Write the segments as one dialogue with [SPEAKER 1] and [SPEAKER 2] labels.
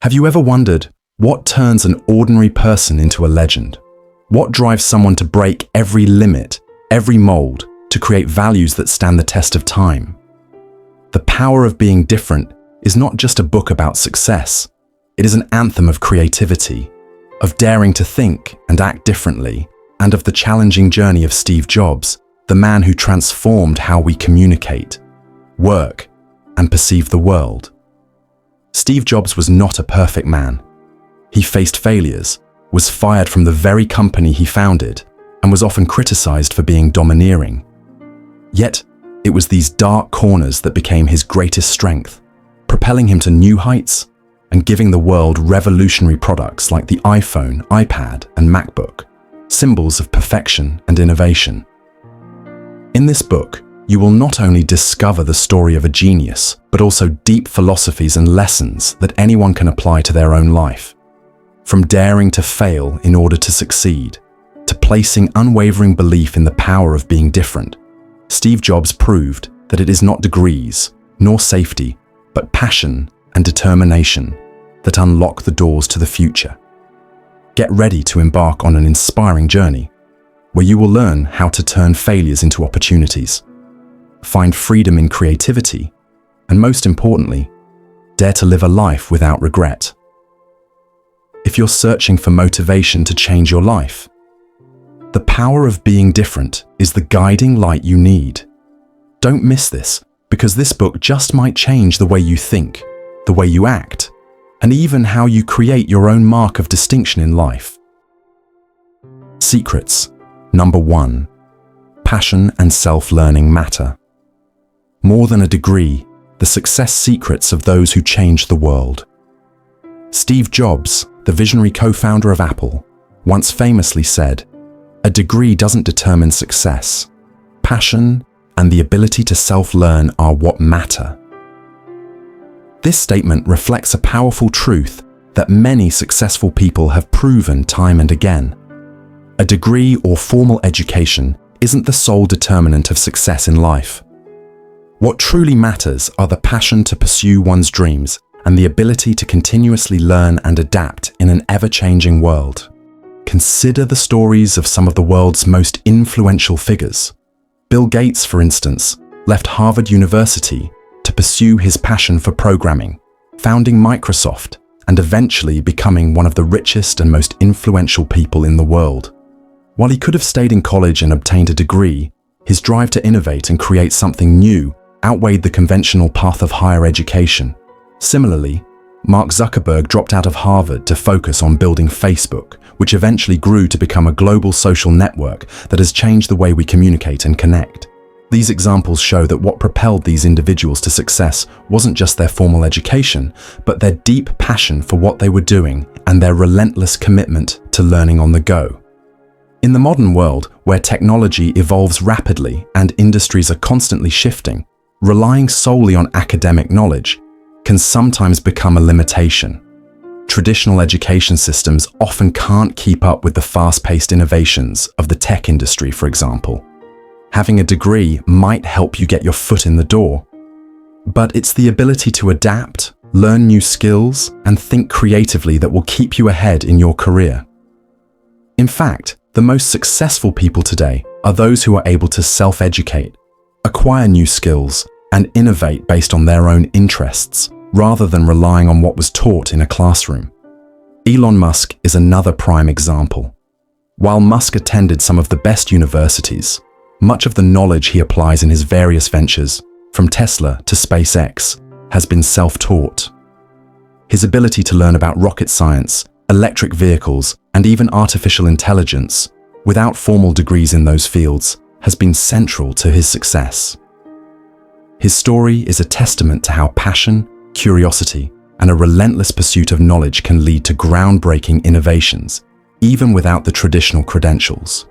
[SPEAKER 1] Have you ever wondered what turns an ordinary person into a legend? What drives someone to break every limit, every mold, to create values that stand the test of time? The Power of Being Different is not just a book about success. It is an anthem of creativity, of daring to think and act differently, and of the challenging journey of Steve Jobs, the man who transformed how we communicate, work, and perceive the world. Steve Jobs was not a perfect man. He faced failures, was fired from the very company he founded, and was often criticized for being domineering. Yet, it was these dark corners that became his greatest strength, propelling him to new heights and giving the world revolutionary products like the iPhone, iPad, and MacBook, symbols of perfection and innovation. In this book, you will not only discover the story of a genius, but also deep philosophies and lessons that anyone can apply to their own life. From daring to fail in order to succeed, to placing unwavering belief in the power of being different, Steve Jobs proved that it is not degrees, nor safety, but passion and determination that unlock the doors to the future. Get ready to embark on an inspiring journey where you will learn how to turn failures into opportunities, find freedom in creativity, and most importantly, dare to live a life without regret. If you're searching for motivation to change your life, The Power of Being Different is the guiding light you need. Don't miss this, because this book just might change the way you think, the way you act, and even how you create your own mark of distinction in life. Secrets. Number 1. Passion and self-learning matter. More than a degree, the success secrets of those who changed the world. Steve Jobs, the visionary co-founder of Apple, once famously said, "A degree doesn't determine success. Passion and the ability to self-learn are what matter." This statement reflects a powerful truth that many successful people have proven time and again. A degree or formal education isn't the sole determinant of success in life. What truly matters are the passion to pursue one's dreams and the ability to continuously learn and adapt in an ever-changing world. Consider the stories of some of the world's most influential figures. Bill Gates, for instance, left Harvard University to pursue his passion for programming, founding Microsoft, and eventually becoming one of the richest and most influential people in the world. While he could have stayed in college and obtained a degree, his drive to innovate and create something new outweighed the conventional path of higher education. Similarly, Mark Zuckerberg dropped out of Harvard to focus on building Facebook, which eventually grew to become a global social network that has changed the way we communicate and connect. These examples show that what propelled these individuals to success wasn't just their formal education, but their deep passion for what they were doing and their relentless commitment to learning on the go. In the modern world, where technology evolves rapidly and industries are constantly shifting, relying solely on academic knowledge can sometimes become a limitation. Traditional education systems often can't keep up with the fast-paced innovations of the tech industry, for example. Having a degree might help you get your foot in the door, but it's the ability to adapt, learn new skills, and think creatively that will keep you ahead in your career. In fact, the most successful people today are those who are able to self-educate, acquire new skills, and innovate based on their own interests, rather than relying on what was taught in a classroom. Elon Musk is another prime example. While Musk attended some of the best universities, much of the knowledge he applies in his various ventures, from Tesla to SpaceX, has been self-taught. His ability to learn about rocket science, electric vehicles, and even artificial intelligence, without formal degrees in those fields, has been central to his success. His story is a testament to how passion, curiosity, and a relentless pursuit of knowledge can lead to groundbreaking innovations, even without the traditional credentials.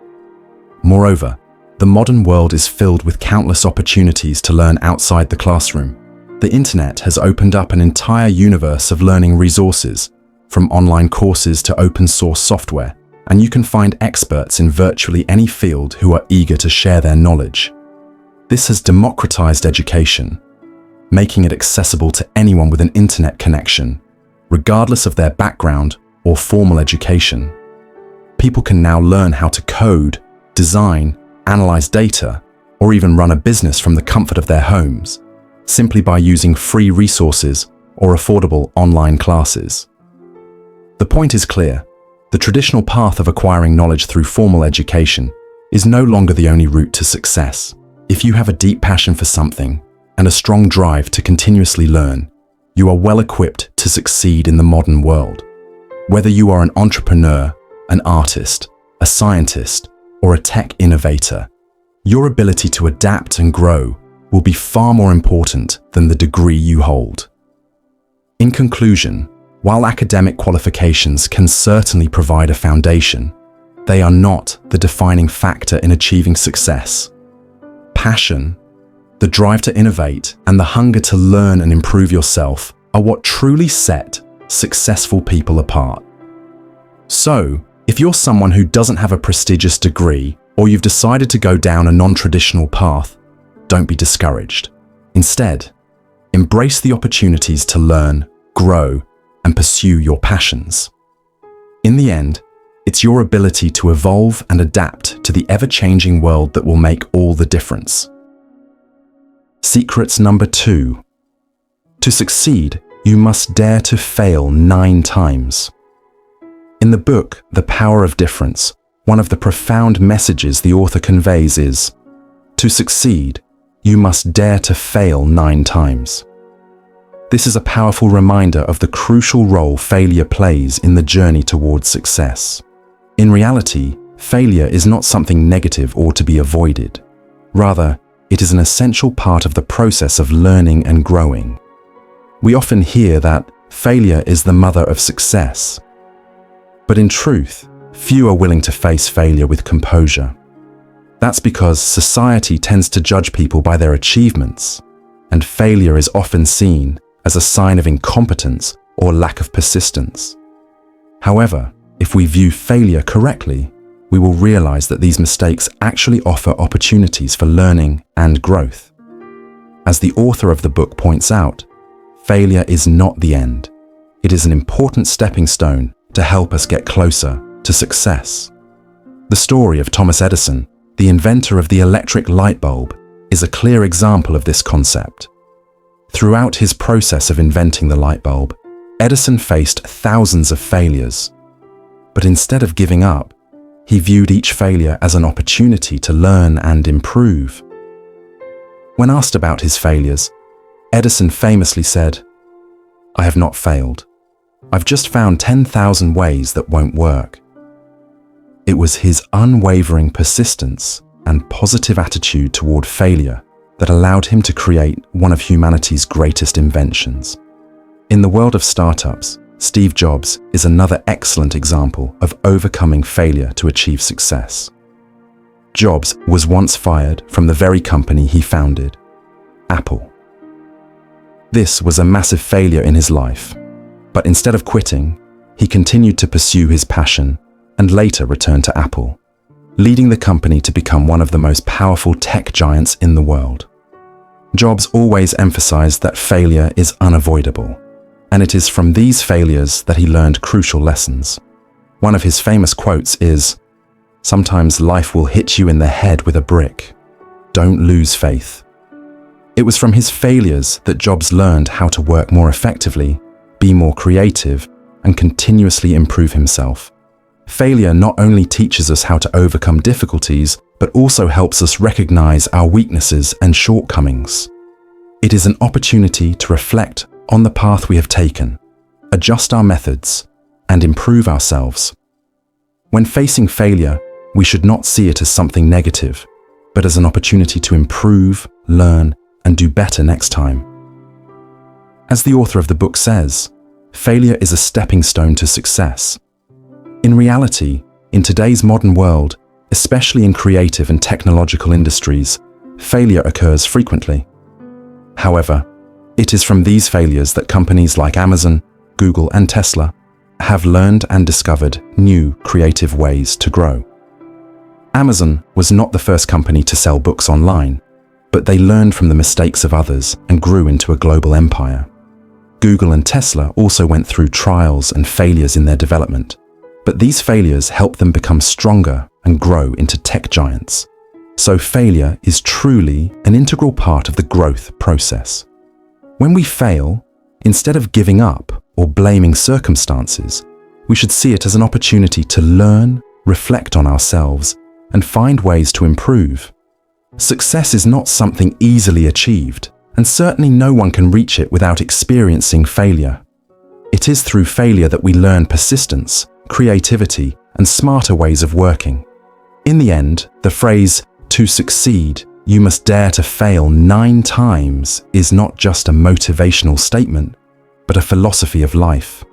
[SPEAKER 1] Moreover, the modern world is filled with countless opportunities to learn outside the classroom. The internet has opened up an entire universe of learning resources, from online courses to open-source software, and you can find experts in virtually any field who are eager to share their knowledge. This has democratized education, making it accessible to anyone with an internet connection, regardless of their background or formal education. People can now learn how to code, design, analyze data, or even run a business from the comfort of their homes, simply by using free resources or affordable online classes. The point is clear. The traditional path of acquiring knowledge through formal education is no longer the only route to success. If you have a deep passion for something and a strong drive to continuously learn, you are well equipped to succeed in the modern world. Whether you are an entrepreneur, an artist, a scientist, or a tech innovator, your ability to adapt and grow will be far more important than the degree you hold. In conclusion, while academic qualifications can certainly provide a foundation, they are not the defining factor in achieving success. Passion, the drive to innovate, and the hunger to learn and improve yourself are what truly set successful people apart. So, if you're someone who doesn't have a prestigious degree, or you've decided to go down a non-traditional path, don't be discouraged. Instead, embrace the opportunities to learn, grow, and pursue your passions. In the end, it's your ability to evolve and adapt to the ever-changing world that will make all the difference. Secrets number 2. To succeed, you must dare to fail 9 times. In the book, The Power of Difference, one of the profound messages the author conveys is, to succeed, you must dare to fail 9 times. This is a powerful reminder of the crucial role failure plays in the journey towards success. In reality, failure is not something negative or to be avoided. Rather, it is an essential part of the process of learning and growing. We often hear that failure is the mother of success. But in truth, few are willing to face failure with composure. That's because society tends to judge people by their achievements, and failure is often seen as a sign of incompetence or lack of persistence. However, if we view failure correctly, we will realize that these mistakes actually offer opportunities for learning and growth. As the author of the book points out, failure is not the end. It is an important stepping stone to help us get closer to success. The story of Thomas Edison, the inventor of the electric light bulb, is a clear example of this concept. Throughout his process of inventing the light bulb, Edison faced thousands of failures. But instead of giving up, he viewed each failure as an opportunity to learn and improve. When asked about his failures, Edison famously said, "I have not failed. I've just found 10,000 ways that won't work." It was his unwavering persistence and positive attitude toward failure that allowed him to create one of humanity's greatest inventions. In the world of startups, Steve Jobs is another excellent example of overcoming failure to achieve success. Jobs was once fired from the very company he founded, Apple. This was a massive failure in his life, but instead of quitting, he continued to pursue his passion and later returned to Apple, leading the company to become one of the most powerful tech giants in the world. Jobs always emphasized that failure is unavoidable, and it is from these failures that he learned crucial lessons. One of his famous quotes is, "Sometimes life will hit you in the head with a brick. Don't lose faith." It was from his failures that Jobs learned how to work more effectively, be more creative, and continuously improve himself. Failure not only teaches us how to overcome difficulties, but also helps us recognize our weaknesses and shortcomings. It is an opportunity to reflect on the path we have taken, adjust our methods, and improve ourselves. When facing failure, we should not see it as something negative, but as an opportunity to improve, learn, and do better next time. As the author of the book says, failure is a stepping stone to success. In reality, in today's modern world, especially in creative and technological industries, failure occurs frequently. However, it is from these failures that companies like Amazon, Google, and Tesla have learned and discovered new creative ways to grow. Amazon was not the first company to sell books online, but they learned from the mistakes of others and grew into a global empire. Google and Tesla also went through trials and failures in their development, but these failures helped them become stronger and grow into tech giants. So failure is truly an integral part of the growth process. When we fail, instead of giving up or blaming circumstances, we should see it as an opportunity to learn, reflect on ourselves, and find ways to improve. Success is not something easily achieved, and certainly no one can reach it without experiencing failure. It is through failure that we learn persistence, creativity, and smarter ways of working. In the end, the phrase, "To succeed, you must dare to fail 9 times," is not just a motivational statement, but a philosophy of life.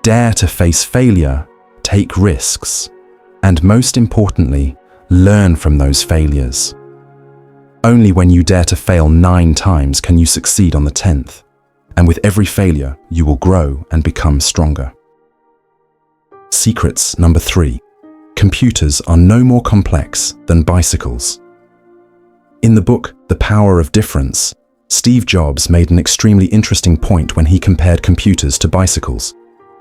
[SPEAKER 1] Dare to face failure, take risks, and most importantly, learn from those failures. Only when you dare to fail 9 times can you succeed on the 10th, and with every failure, you will grow and become stronger. Secrets number 3. Computers are no more complex than bicycles. In the book, The Power of Difference, Steve Jobs made an extremely interesting point when he compared computers to bicycles.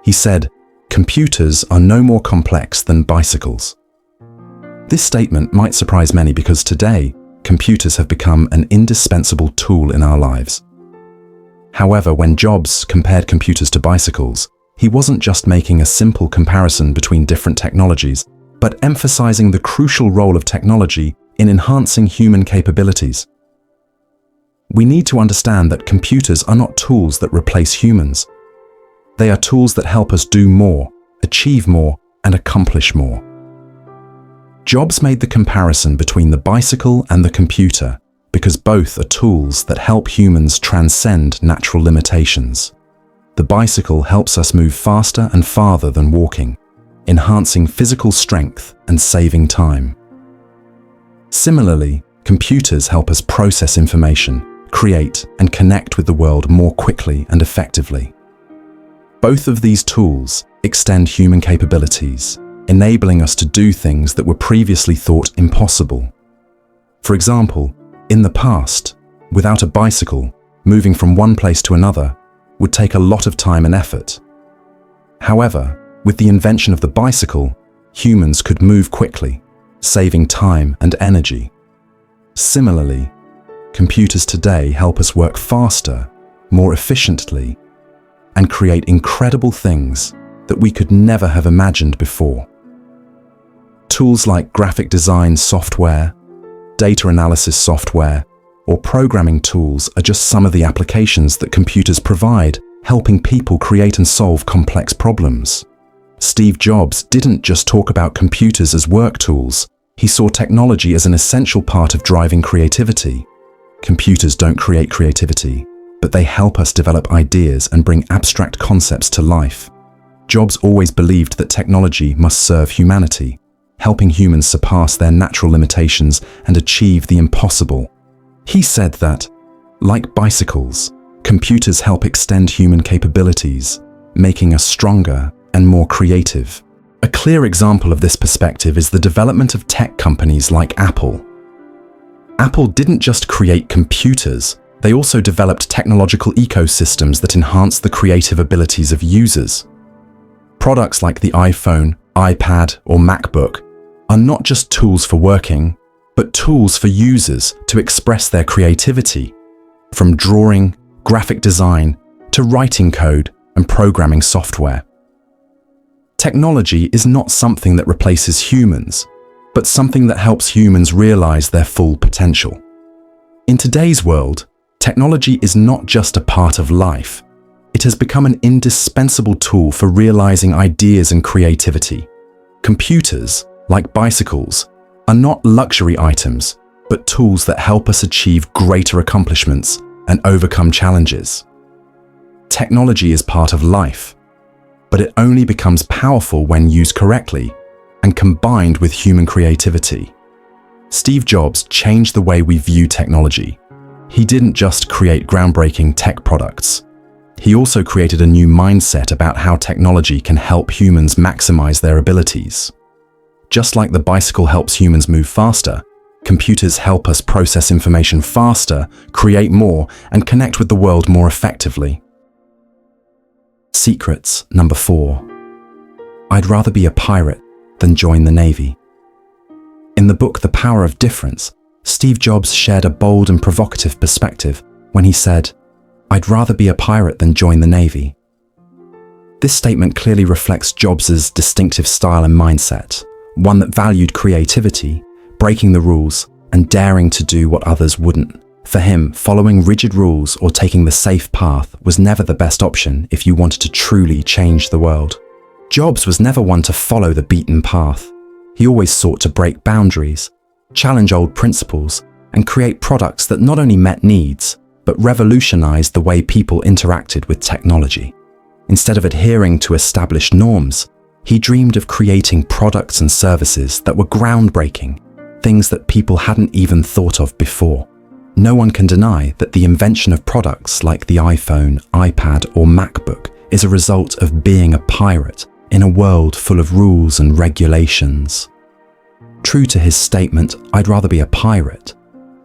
[SPEAKER 1] He said, "Computers are no more complex than bicycles." This statement might surprise many because today, computers have become an indispensable tool in our lives. However, when Jobs compared computers to bicycles, he wasn't just making a simple comparison between different technologies, but emphasizing the crucial role of technology in enhancing human capabilities. We need to understand that computers are not tools that replace humans. They are tools that help us do more, achieve more, and accomplish more. Jobs made the comparison between the bicycle and the computer because both are tools that help humans transcend natural limitations. The bicycle helps us move faster and farther than walking, enhancing physical strength and saving time. Similarly, computers help us process information, create, and connect with the world more quickly and effectively. Both of these tools extend human capabilities, enabling us to do things that were previously thought impossible. For example, in the past, without a bicycle, moving from one place to another would take a lot of time and effort. However, with the invention of the bicycle, humans could move quickly, saving time and energy. Similarly, computers today help us work faster, more efficiently, and create incredible things that we could never have imagined before. Tools like graphic design software, data analysis software, or programming tools are just some of the applications that computers provide, helping people create and solve complex problems. Steve Jobs didn't just talk about computers as work tools. He saw technology as an essential part of driving creativity. Computers don't create creativity, but they help us develop ideas and bring abstract concepts to life. Jobs always believed that technology must serve humanity, helping humans surpass their natural limitations and achieve the impossible. He said that, like bicycles, computers help extend human capabilities, making us stronger and more creative. A clear example of this perspective is the development of tech companies like Apple. Apple didn't just create computers, they also developed technological ecosystems that enhance the creative abilities of users. Products like the iPhone, iPad, or MacBook are not just tools for working, but tools for users to express their creativity, from drawing, graphic design, to writing code and programming software. Technology is not something that replaces humans, but something that helps humans realize their full potential. In today's world, technology is not just a part of life. It has become an indispensable tool for realizing ideas and creativity. Computers, like bicycles, are not luxury items, but tools that help us achieve greater accomplishments and overcome challenges. Technology is part of life, but it only becomes powerful when used correctly and combined with human creativity. Steve Jobs changed the way we view technology. He didn't just create groundbreaking tech products. He also created a new mindset about how technology can help humans maximize their abilities. Just like the bicycle helps humans move faster, computers help us process information faster, create more, and connect with the world more effectively. Secrets number 4. I'd rather be a pirate than join the Navy. In the book The Power of Difference, Steve Jobs shared a bold and provocative perspective when he said, "I'd rather be a pirate than join the Navy." This statement clearly reflects Jobs' distinctive style and mindset, one that valued creativity, breaking the rules, and daring to do what others wouldn't. For him, following rigid rules or taking the safe path was never the best option if you wanted to truly change the world. Jobs was never one to follow the beaten path. He always sought to break boundaries, challenge old principles, and create products that not only met needs, but revolutionized the way people interacted with technology. Instead of adhering to established norms, he dreamed of creating products and services that were groundbreaking, things that people hadn't even thought of before. No one can deny that the invention of products like the iPhone, iPad, or MacBook is a result of being a pirate in a world full of rules and regulations. True to his statement, "I'd rather be a pirate,"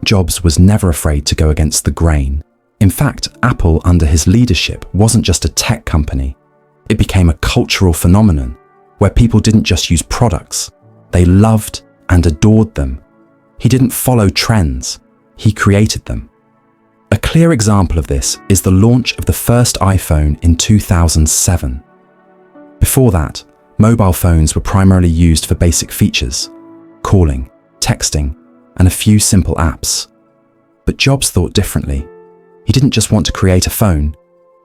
[SPEAKER 1] Jobs was never afraid to go against the grain. In fact, Apple under his leadership wasn't just a tech company. It became a cultural phenomenon where people didn't just use products, they loved and adored them. He didn't follow trends, he created them. A clear example of this is the launch of the first iPhone in 2007. Before that, mobile phones were primarily used for basic features, calling, texting, and a few simple apps. But Jobs thought differently. He didn't just want to create a phone,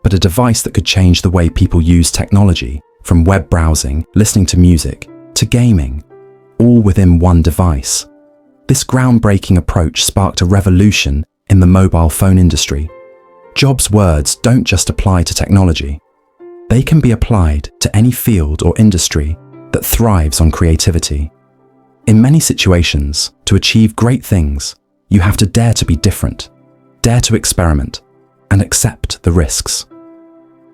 [SPEAKER 1] but a device that could change the way people use technology, from web browsing, listening to music, to gaming, all within one device. This groundbreaking approach sparked a revolution in the mobile phone industry. Jobs' words don't just apply to technology. They can be applied to any field or industry that thrives on creativity. In many situations, to achieve great things, you have to dare to be different, dare to experiment, and accept the risks.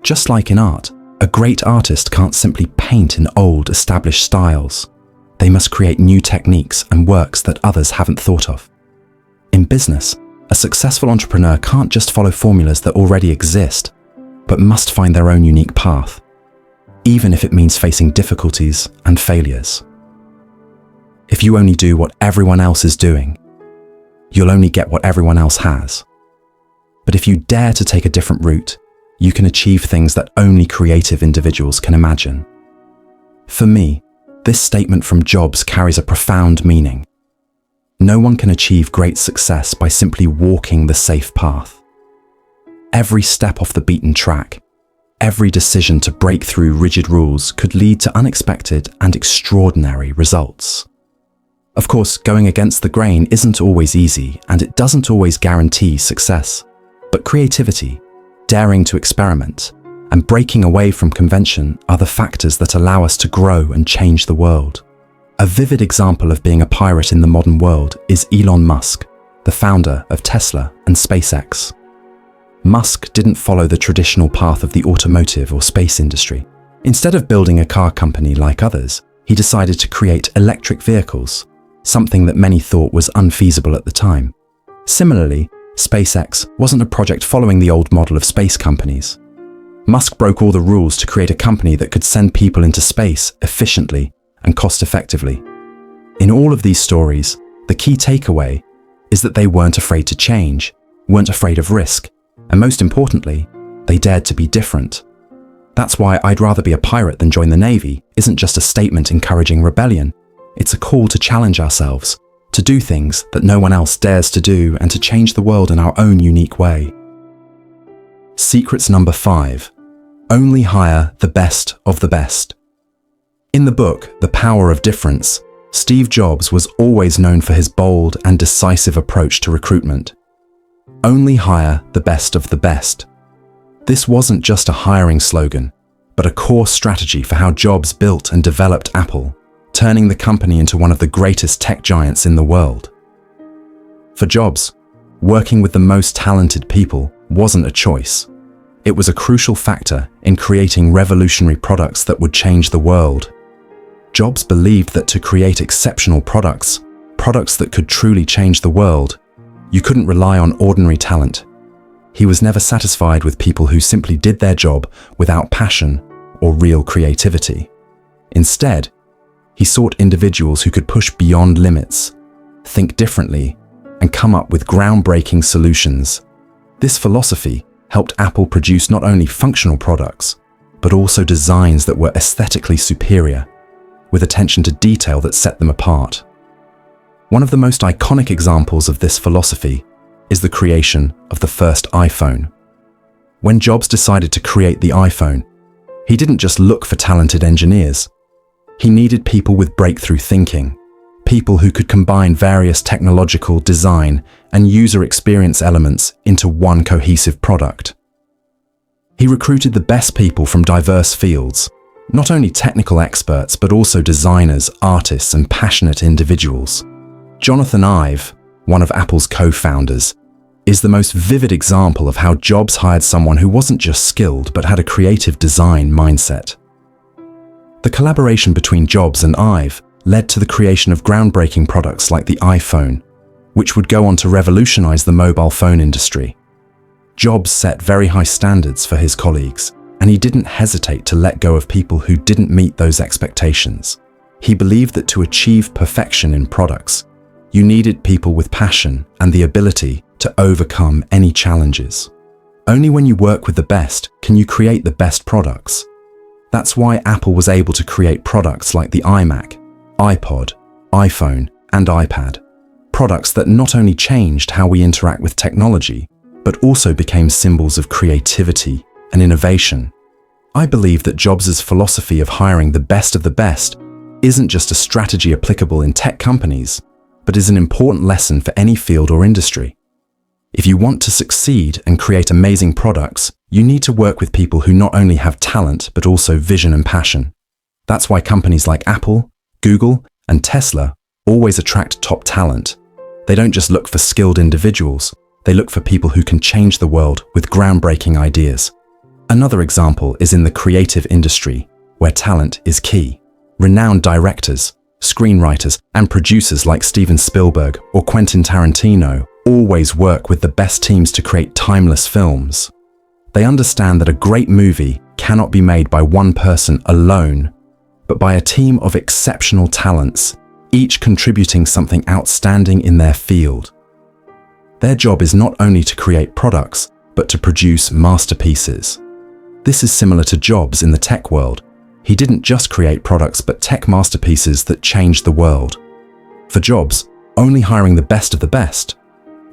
[SPEAKER 1] Just like in art, a great artist can't simply paint in old, established styles. They must create new techniques and works that others haven't thought of. In business, a successful entrepreneur can't just follow formulas that already exist, but must find their own unique path, even if it means facing difficulties and failures. If you only do what everyone else is doing, you'll only get what everyone else has. But if you dare to take a different route, you can achieve things that only creative individuals can imagine. For me, this statement from Jobs carries a profound meaning. No one can achieve great success by simply walking the safe path. Every step off the beaten track, every decision to break through rigid rules could lead to unexpected and extraordinary results. Of course, going against the grain isn't always easy, and it doesn't always guarantee success. But creativity, daring to experiment, and breaking away from convention are the factors that allow us to grow and change the world. A vivid example of being a pirate in the modern world is Elon Musk, the founder of Tesla and SpaceX. Musk didn't follow the traditional path of the automotive or space industry. Instead of building a car company like others, he decided to create electric vehicles, something that many thought was unfeasible at the time. Similarly, SpaceX wasn't a project following the old model of space companies. Musk broke all the rules to create a company that could send people into space efficiently and cost-effectively. In all of these stories, the key takeaway is that they weren't afraid to change, weren't afraid of risk, and most importantly, they dared to be different. That's why "I'd rather be a pirate than join the Navy" isn't just a statement encouraging rebellion. It's a call to challenge ourselves, to do things that no one else dares to do, and to change the world in our own unique way. Secrets number 5. Only hire the best of the best. In the book, The Power of Difference, Steve Jobs was always known for his bold and decisive approach to recruitment. Only hire the best of the best. This wasn't just a hiring slogan, but a core strategy for how Jobs built and developed Apple, turning the company into one of the greatest tech giants in the world. For Jobs, working with the most talented people wasn't a choice. It was a crucial factor in creating revolutionary products that would change the world. Jobs believed that to create exceptional products that could truly change the world, you couldn't rely on ordinary talent. He was never satisfied with people who simply did their job without passion or real creativity. Instead, he sought individuals who could push beyond limits, think differently, and come up with groundbreaking solutions. This philosophy helped Apple produce not only functional products, but also designs that were aesthetically superior, with attention to detail that set them apart. One of the most iconic examples of this philosophy is the creation of the first iPhone. When Jobs decided to create the iPhone, he didn't just look for talented engineers. He needed people with breakthrough thinking, people who could combine various technological, design, and user experience elements into one cohesive product. He recruited the best people from diverse fields, not only technical experts, but also designers, artists, and passionate individuals. Jonathan Ive, one of Apple's co-founders, is the most vivid example of how Jobs hired someone who wasn't just skilled, but had a creative design mindset. The collaboration between Jobs and Ive led to the creation of groundbreaking products like the iPhone, which would go on to revolutionize the mobile phone industry. Jobs set very high standards for his colleagues, and he didn't hesitate to let go of people who didn't meet those expectations. He believed that to achieve perfection in products, you needed people with passion and the ability to overcome any challenges. Only when you work with the best can you create the best products. That's why Apple was able to create products like the iMac, iPod, iPhone, and iPad. Products that not only changed how we interact with technology, but also became symbols of creativity and innovation. I believe that Jobs' philosophy of hiring the best of the best isn't just a strategy applicable in tech companies, but is an important lesson for any field or industry. If you want to succeed and create amazing products, you need to work with people who not only have talent, but also vision and passion. That's why companies like Apple, Google, and Tesla always attract top talent. They don't just look for skilled individuals, they look for people who can change the world with groundbreaking ideas. Another example is in the creative industry, where talent is key. Renowned directors, screenwriters, and producers like Steven Spielberg or Quentin Tarantino always work with the best teams to create timeless films. They understand that a great movie cannot be made by one person alone, but by a team of exceptional talents, each contributing something outstanding in their field. Their job is not only to create products, but to produce masterpieces. This is similar to Jobs in the tech world. He didn't just create products, but tech masterpieces that changed the world. For Jobs, only hiring the best of the best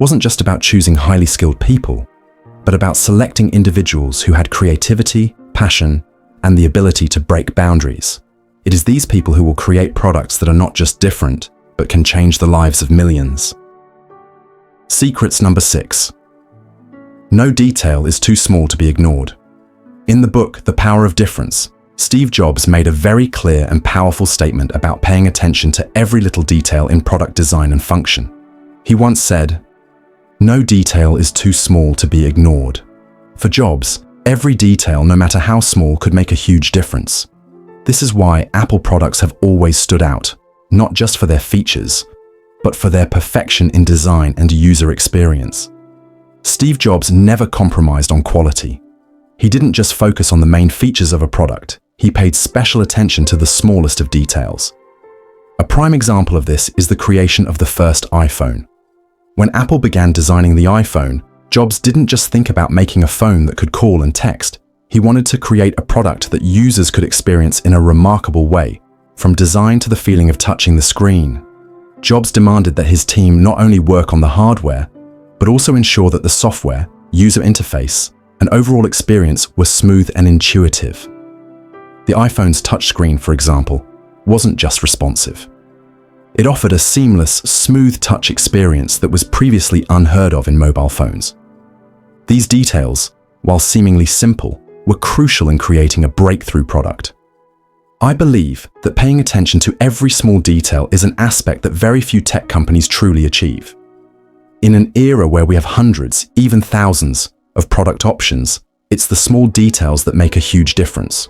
[SPEAKER 1] wasn't just about choosing highly skilled people, but about selecting individuals who had creativity, passion, and the ability to break boundaries. It is these people who will create products that are not just different, but can change the lives of millions. Secrets number 6. No detail is too small to be ignored. In the book, The Power of Difference, Steve Jobs made a very clear and powerful statement about paying attention to every little detail in product design and function. He once said, "No detail is too small to be ignored." For Jobs, every detail, no matter how small, could make a huge difference. This is why Apple products have always stood out, not just for their features, but for their perfection in design and user experience. Steve Jobs never compromised on quality. He didn't just focus on the main features of a product, he paid special attention to the smallest of details. A prime example of this is the creation of the first iPhone. When Apple began designing the iPhone, Jobs didn't just think about making a phone that could call and text. He wanted to create a product that users could experience in a remarkable way, from design to the feeling of touching the screen. Jobs demanded that his team not only work on the hardware, but also ensure that the software, user interface, and overall experience were smooth and intuitive. The iPhone's touchscreen, for example, wasn't just responsive. It offered a seamless, smooth touch experience that was previously unheard of in mobile phones. These details, while seemingly simple, were crucial in creating a breakthrough product. I believe that paying attention to every small detail is an aspect that very few tech companies truly achieve. In an era where we have hundreds, even thousands, of product options, it's the small details that make a huge difference.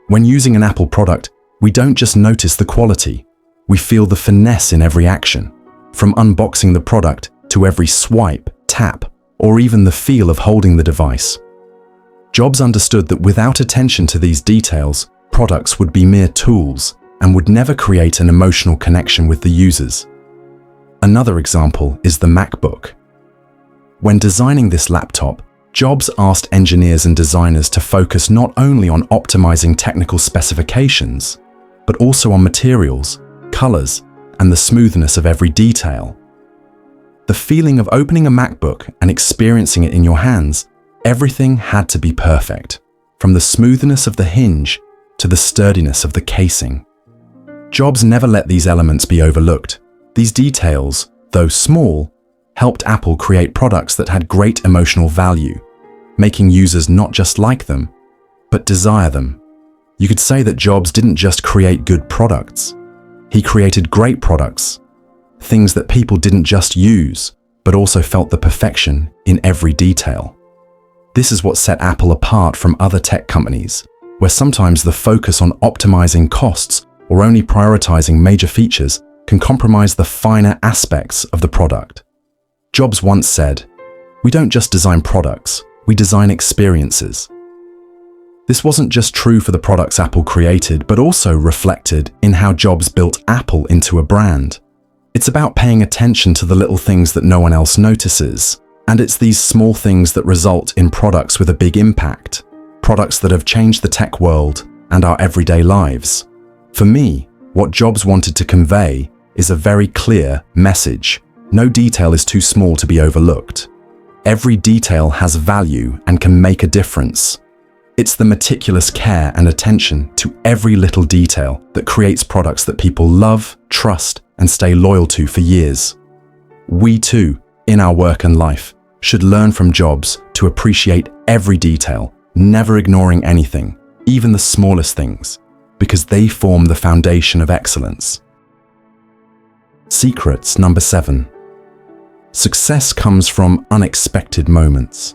[SPEAKER 1] When using an Apple product, we don't just notice the quality, we feel the finesse in every action, from unboxing the product to every swipe, tap, or even the feel of holding the device. Jobs understood that without attention to these details, products would be mere tools and would never create an emotional connection with the users. Another example is the MacBook. When designing this laptop, Jobs asked engineers and designers to focus not only on optimizing technical specifications, but also on materials, colors, and the smoothness of every detail. The feeling of opening a MacBook and experiencing it in your hands, everything had to be perfect, from the smoothness of the hinge to the sturdiness of the casing. Jobs never let these elements be overlooked. These details, though small, helped Apple create products that had great emotional value, making users not just like them, but desire them. You could say that Jobs didn't just create good products. He created great products, things that people didn't just use, but also felt the perfection in every detail. This is what set Apple apart from other tech companies, where sometimes the focus on optimizing costs or only prioritizing major features can compromise the finer aspects of the product. Jobs once said, "We don't just design products, we design experiences." This wasn't just true for the products Apple created, but also reflected in how Jobs built Apple into a brand. It's about paying attention to the little things that no one else notices, and it's these small things that result in products with a big impact, products that have changed the tech world and our everyday lives. For me, what Jobs wanted to convey is a very clear message. No detail is too small to be overlooked. Every detail has value and can make a difference. It's the meticulous care and attention to every little detail that creates products that people love, trust, and stay loyal to for years. We too, in our work and life, should learn from Jobs to appreciate every detail, never ignoring anything, even the smallest things, because they form the foundation of excellence. Secrets number 7. Success comes from unexpected moments.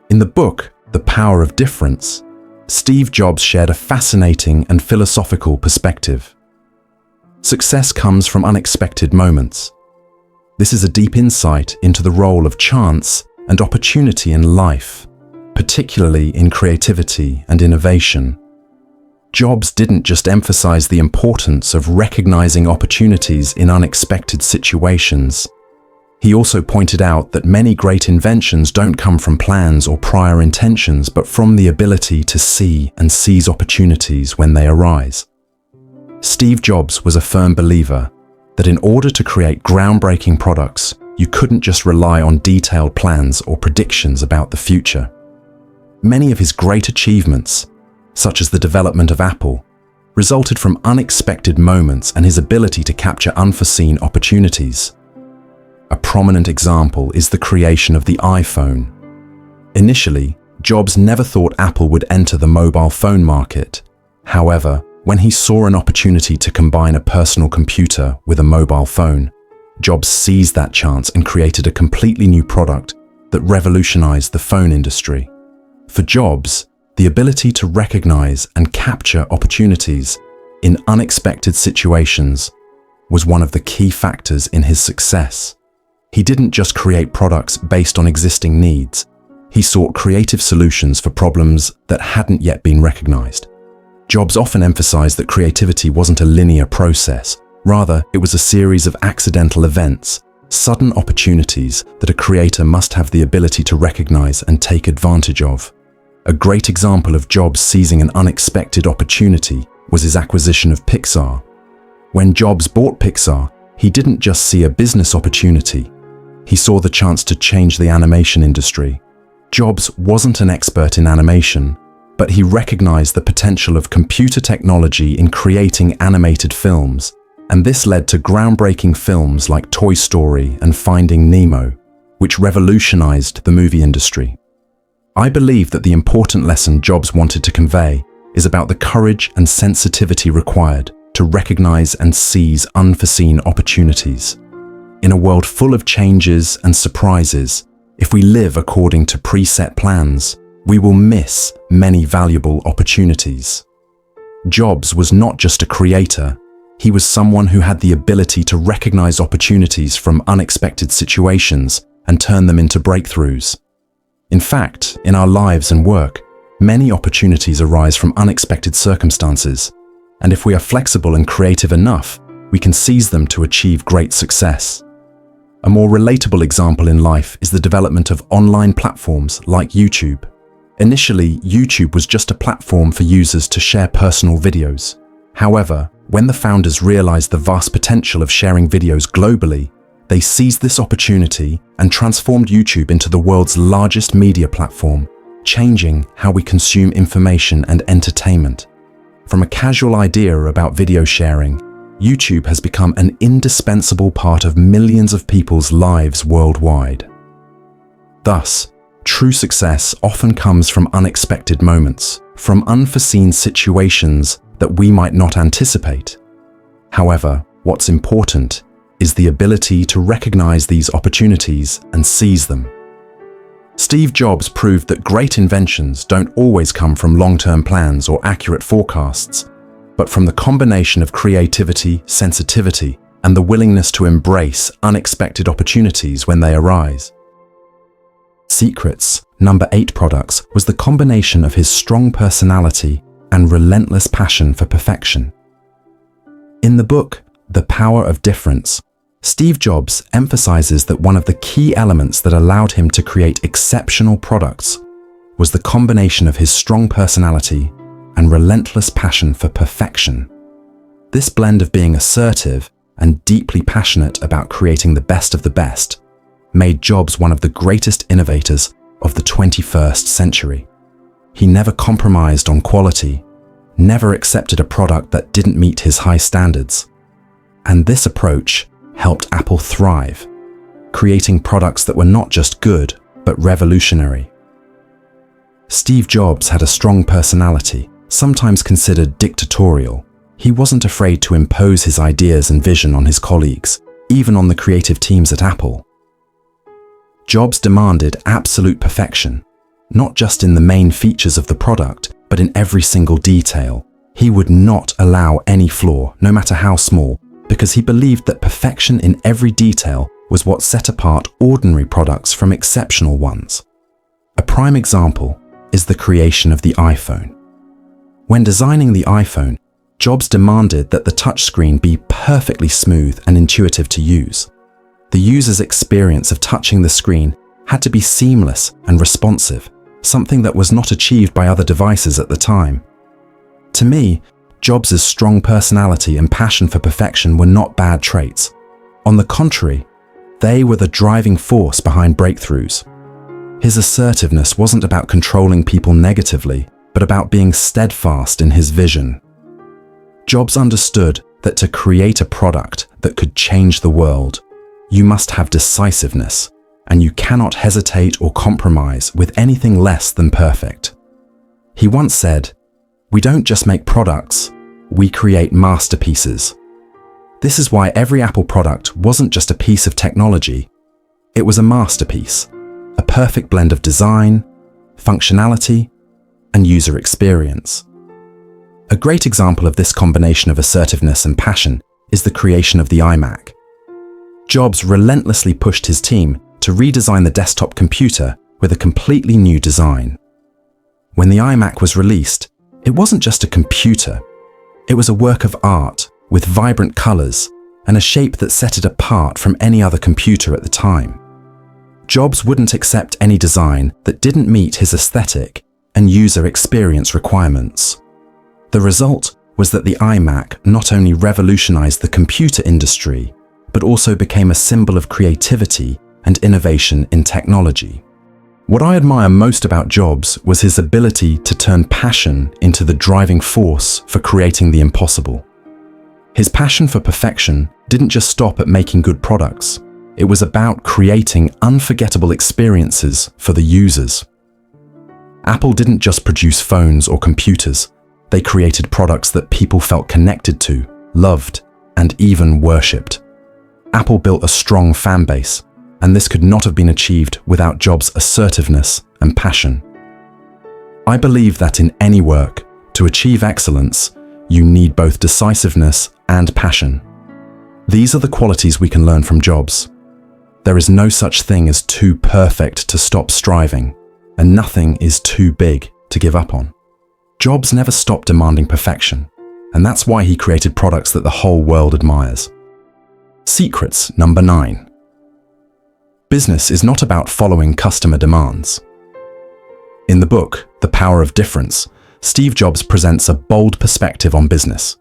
[SPEAKER 1] In the book, The Power of Difference, Steve Jobs shared a fascinating and philosophical perspective. Success comes from unexpected moments. This is a deep insight into the role of chance and opportunity in life, particularly in creativity and innovation. Jobs didn't just emphasize the importance of recognizing opportunities in unexpected situations. He also pointed out that many great inventions don't come from plans or prior intentions, but from the ability to see and seize opportunities when they arise. Steve Jobs was a firm believer that in order to create groundbreaking products, you couldn't just rely on detailed plans or predictions about the future. Many of his great achievements, such as the development of Apple, resulted from unexpected moments and his ability to capture unforeseen opportunities. A prominent example is the creation of the iPhone. Initially, Jobs never thought Apple would enter the mobile phone market. However, when he saw an opportunity to combine a personal computer with a mobile phone, Jobs seized that chance and created a completely new product that revolutionized the phone industry. For Jobs, the ability to recognize and capture opportunities in unexpected situations was one of the key factors in his success. He didn't just create products based on existing needs. He sought creative solutions for problems that hadn't yet been recognized. Jobs often emphasized that creativity wasn't a linear process. Rather, it was a series of accidental events, sudden opportunities that a creator must have the ability to recognize and take advantage of. A great example of Jobs seizing an unexpected opportunity was his acquisition of Pixar. When Jobs bought Pixar, he didn't just see a business opportunity. He saw the chance to change the animation industry. Jobs wasn't an expert in animation, but he recognized the potential of computer technology in creating animated films, and this led to groundbreaking films like Toy Story and Finding Nemo, which revolutionized the movie industry. I believe that the important lesson Jobs wanted to convey is about the courage and sensitivity required to recognize and seize unforeseen opportunities. In a world full of changes and surprises, if we live according to preset plans, we will miss many valuable opportunities. Jobs was not just a creator, he was someone who had the ability to recognize opportunities from unexpected situations and turn them into breakthroughs. In fact, in our lives and work, many opportunities arise from unexpected circumstances, and if we are flexible and creative enough, we can seize them to achieve great success. A more relatable example in life is the development of online platforms like YouTube. Initially, YouTube was just a platform for users to share personal videos. However, when the founders realized the vast potential of sharing videos globally, they seized this opportunity and transformed YouTube into the world's largest media platform, changing how we consume information and entertainment. From a casual idea about video sharing, YouTube has become an indispensable part of millions of people's lives worldwide. Thus, true success often comes from unexpected moments, from unforeseen situations that we might not anticipate. However, what's important is the ability to recognize these opportunities and seize them. Steve Jobs proved that great inventions don't always come from long-term plans or accurate forecasts, but from the combination of creativity, sensitivity, and the willingness to embrace unexpected opportunities when they arise. Secret's number 8 products was the combination of his strong personality and relentless passion for perfection. In the book, The Power of Difference, Steve Jobs emphasizes that one of the key elements that allowed him to create exceptional products was the combination of his strong personality and relentless passion for perfection. This blend of being assertive and deeply passionate about creating the best of the best made Jobs one of the greatest innovators of the 21st century. He never compromised on quality, never accepted a product that didn't meet his high standards. And this approach helped Apple thrive, creating products that were not just good, but revolutionary. Steve Jobs had a strong personality, sometimes considered dictatorial. He wasn't afraid to impose his ideas and vision on his colleagues, even on the creative teams at Apple. Jobs demanded absolute perfection, not just in the main features of the product, but in every single detail. He would not allow any flaw, no matter how small, because he believed that perfection in every detail was what set apart ordinary products from exceptional ones. A prime example is the creation of the iPhone. When designing the iPhone, Jobs demanded that the touchscreen be perfectly smooth and intuitive to use. The user's experience of touching the screen had to be seamless and responsive, something that was not achieved by other devices at the time. To me, Jobs' strong personality and passion for perfection were not bad traits. On the contrary, they were the driving force behind breakthroughs. His assertiveness wasn't about controlling people negatively, but about being steadfast in his vision. Jobs understood that to create a product that could change the world, you must have decisiveness, and you cannot hesitate or compromise with anything less than perfect. He once said, "We don't just make products, we create masterpieces." This is why every Apple product wasn't just a piece of technology, it was a masterpiece, a perfect blend of design, functionality, and user experience. A great example of this combination of assertiveness and passion is the creation of the iMac. Jobs relentlessly pushed his team to redesign the desktop computer with a completely new design. When the iMac was released, it wasn't just a computer. It was a work of art with vibrant colors and a shape that set it apart from any other computer at the time. Jobs wouldn't accept any design that didn't meet his aesthetic and user experience requirements. The result was that the iMac not only revolutionized the computer industry, but also became a symbol of creativity and innovation in technology. What I admire most about Jobs was his ability to turn passion into the driving force for creating the impossible. His passion for perfection didn't just stop at making good products. It was about creating unforgettable experiences for the users. Apple didn't just produce phones or computers. They created products that people felt connected to, loved, and even worshipped. Apple built a strong fan base, and this could not have been achieved without Jobs' assertiveness and passion. I believe that in any work, to achieve excellence, you need both decisiveness and passion. These are the qualities we can learn from Jobs. There is no such thing as too perfect to stop striving, and nothing is too big to give up on. Jobs never stopped demanding perfection, and that's why he created products that the whole world admires. Secrets number 9. Business is not about following customer demands. In the book, The Power of Difference, Steve Jobs presents a bold perspective on business.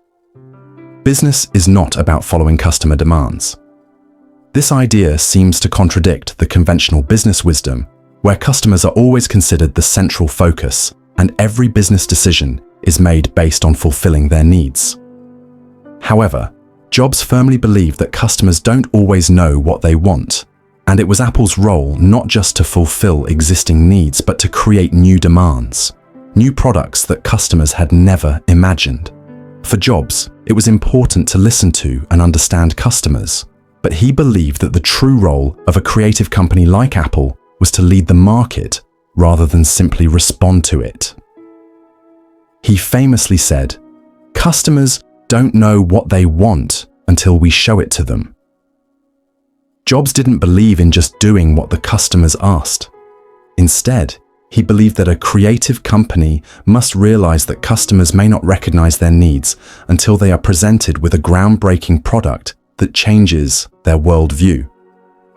[SPEAKER 1] Business is not about following customer demands. This idea seems to contradict the conventional business wisdom, where customers are always considered the central focus and every business decision is made based on fulfilling their needs. However, Jobs firmly believed that customers don't always know what they want, and it was Apple's role not just to fulfill existing needs but to create new demands, new products that customers had never imagined. For Jobs, it was important to listen to and understand customers, but he believed that the true role of a creative company like Apple was to lead the market rather than simply respond to it. He famously said, "Customers don't know what they want until we show it to them." Jobs didn't believe in just doing what the customers asked. Instead, he believed that a creative company must realize that customers may not recognize their needs until they are presented with a groundbreaking product that changes their worldview.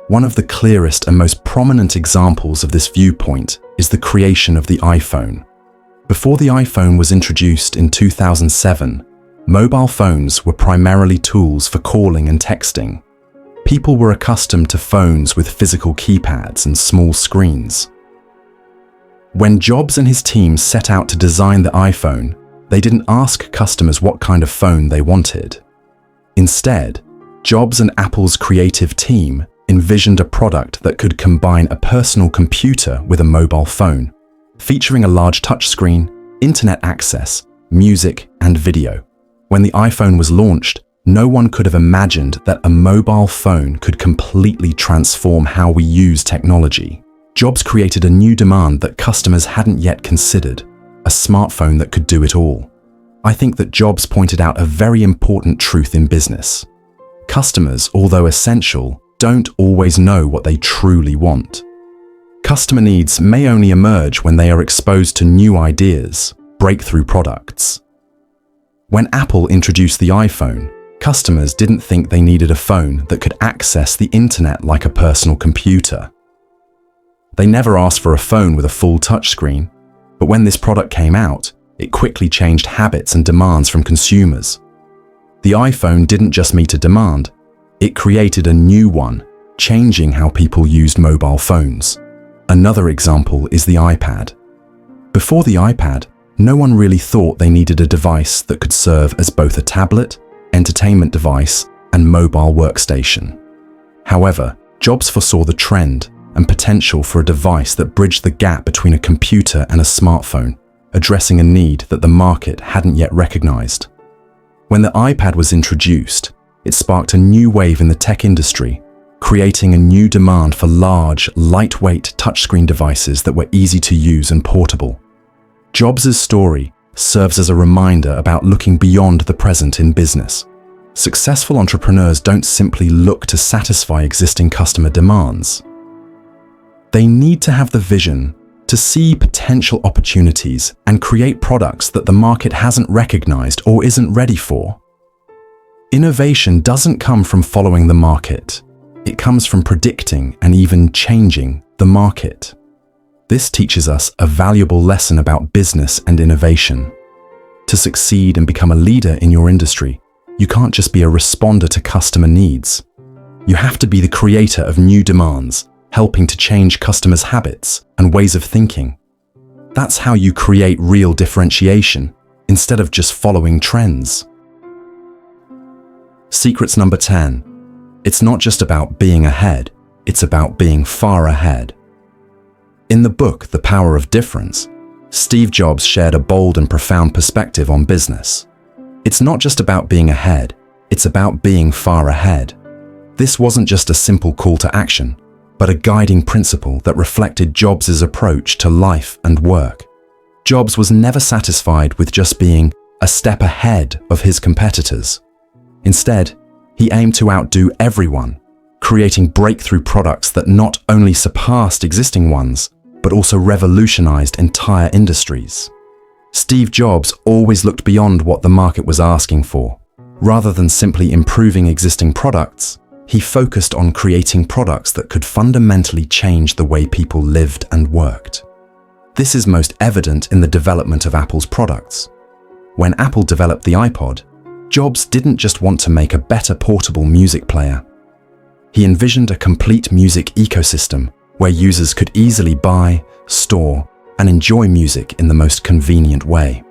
[SPEAKER 1] One of the clearest and most prominent examples of this viewpoint is the creation of the iPhone. Before the iPhone was introduced in 2007, mobile phones were primarily tools for calling and texting. People were accustomed to phones with physical keypads and small screens. When Jobs and his team set out to design the iPhone, they didn't ask customers what kind of phone they wanted. Instead, Jobs and Apple's creative team envisioned a product that could combine a personal computer with a mobile phone, featuring a large touchscreen, internet access, music, and video. When the iPhone was launched, no one could have imagined that a mobile phone could completely transform how we use technology. Jobs created a new demand that customers hadn't yet considered, a smartphone that could do it all. I think that Jobs pointed out a very important truth in business. Customers, although essential, don't always know what they truly want. Customer needs may only emerge when they are exposed to new ideas, breakthrough products. When Apple introduced the iPhone, customers didn't think they needed a phone that could access the internet like a personal computer. They never asked for a phone with a full touchscreen, but when this product came out, it quickly changed habits and demands from consumers. The iPhone didn't just meet a demand, it created a new one, changing how people used mobile phones. Another example is the iPad. Before the iPad, no one really thought they needed a device that could serve as both a tablet, entertainment device, and mobile workstation. However, Jobs foresaw the trend and potential for a device that bridged the gap between a computer and a smartphone, addressing a need that the market hadn't yet recognized. When the iPad was introduced, it sparked a new wave in the tech industry, creating a new demand for large, lightweight touchscreen devices that were easy to use and portable. Jobs' story serves as a reminder about looking beyond the present in business. Successful entrepreneurs don't simply look to satisfy existing customer demands. They need to have the vision to see potential opportunities and create products that the market hasn't recognized or isn't ready for. Innovation doesn't come from following the market. It comes from predicting and even changing the market. This teaches us a valuable lesson about business and innovation. To succeed and become a leader in your industry, you can't just be a responder to customer needs. You have to be the creator of new demands, helping to change customers' habits and ways of thinking. That's how you create real differentiation, instead of just following trends. Secrets number 10. It's not just about being ahead, it's about being far ahead. In the book, The Power of Difference, Steve Jobs shared a bold and profound perspective on business. It's not just about being ahead, it's about being far ahead. This wasn't just a simple call to action, but a guiding principle that reflected Jobs' approach to life and work. Jobs was never satisfied with just being a step ahead of his competitors. Instead, he aimed to outdo everyone, creating breakthrough products that not only surpassed existing ones, but also revolutionized entire industries. Steve Jobs always looked beyond what the market was asking for. Rather than simply improving existing products, he focused on creating products that could fundamentally change the way people lived and worked. This is most evident in the development of Apple's products. When Apple developed the iPod, Jobs didn't just want to make a better portable music player. He envisioned a complete music ecosystem where users could easily buy, store, and enjoy music in the most convenient way.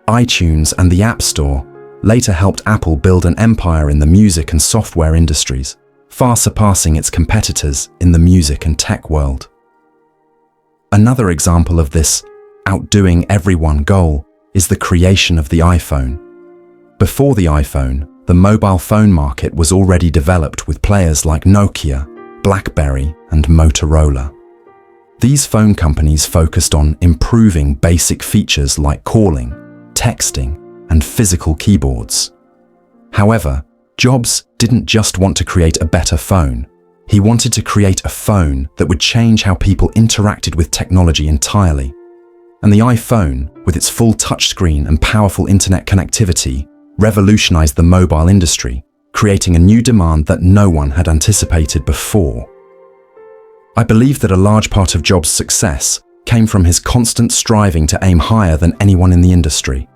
[SPEAKER 1] iTunes and the App Store later helped Apple build an empire in the music and software industries, far surpassing its competitors in the music and tech world. Another example of this outdoing everyone goal is the creation of the iPhone. Before the iPhone, the mobile phone market was already developed with players like Nokia, BlackBerry, and Motorola. These phone companies focused on improving basic features like calling, texting, and physical keyboards. However, Jobs didn't just want to create a better phone. He wanted to create a phone that would change how people interacted with technology entirely. And the iPhone, with its full touchscreen and powerful internet connectivity, revolutionized the mobile industry, creating a new demand that no one had anticipated before. I believe that a large part of Jobs' success came from his constant striving to aim higher than anyone in the industry.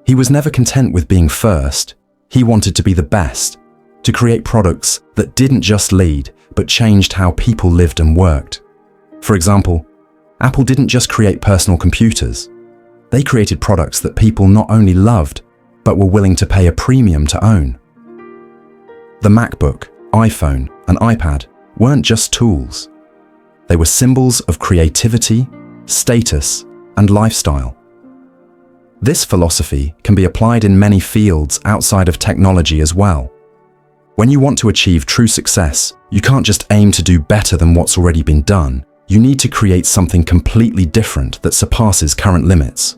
[SPEAKER 1] He was never content with being first. He wanted to be the best, to create products that didn't just lead, but changed how people lived and worked. For example, Apple didn't just create personal computers. They created products that people not only loved, but were willing to pay a premium to own. The MacBook, iPhone, and iPad weren't just tools. They were symbols of creativity, status, and lifestyle. This philosophy can be applied in many fields outside of technology as well. When you want to achieve true success, you can't just aim to do better than what's already been done. You need to create something completely different that surpasses current limits.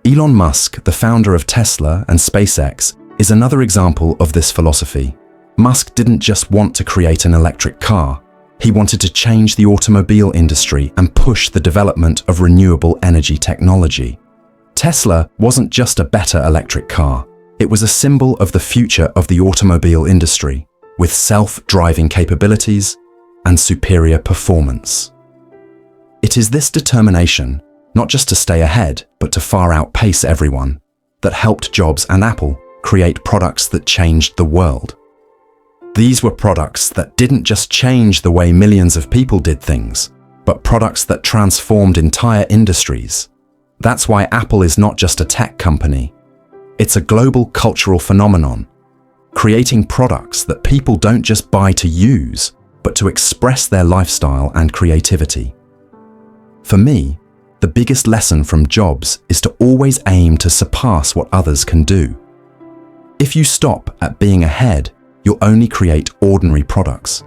[SPEAKER 1] Elon Musk, the founder of Tesla and SpaceX, is another example of this philosophy. Musk didn't just want to create an electric car. He wanted to change the automobile industry and push the development of renewable energy technology. Tesla wasn't just a better electric car. It was a symbol of the future of the automobile industry, with self-driving capabilities and superior performance. It is this determination, not just to stay ahead, but to far outpace everyone, that helped Jobs and Apple create products that changed the world. These were products that didn't just change the way millions of people did things, but products that transformed entire industries. That's why Apple is not just a tech company. It's a global cultural phenomenon, creating products that people don't just buy to use, but to express their lifestyle and creativity. For me, the biggest lesson from Jobs is to always aim to surpass what others can do. If you stop at being ahead, you'll only create ordinary products.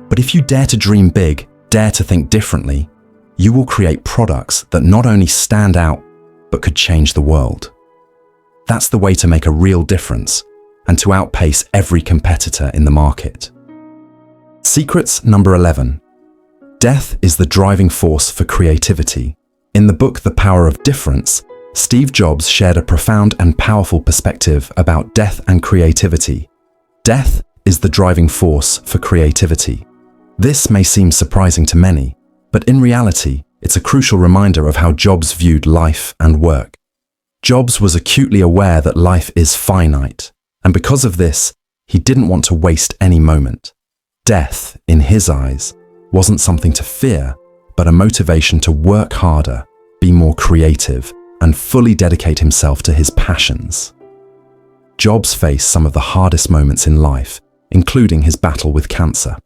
[SPEAKER 1] But if you dare to dream big, dare to think differently, you will create products that not only stand out, but could change the world. That's the way to make a real difference and to outpace every competitor in the market. Secrets number 11. Death is the driving force for creativity. In the book The Power of Difference, Steve Jobs shared a profound and powerful perspective about death and creativity. Death is the driving force for creativity. This may seem surprising to many, but in reality, it's a crucial reminder of how Jobs viewed life and work. Jobs was acutely aware that life is finite, and because of this, he didn't want to waste any moment. Death, in his eyes, wasn't something to fear, but a motivation to work harder, be more creative, and fully dedicate himself to his passions. Jobs faced some of the hardest moments in life, including his battle with cancer.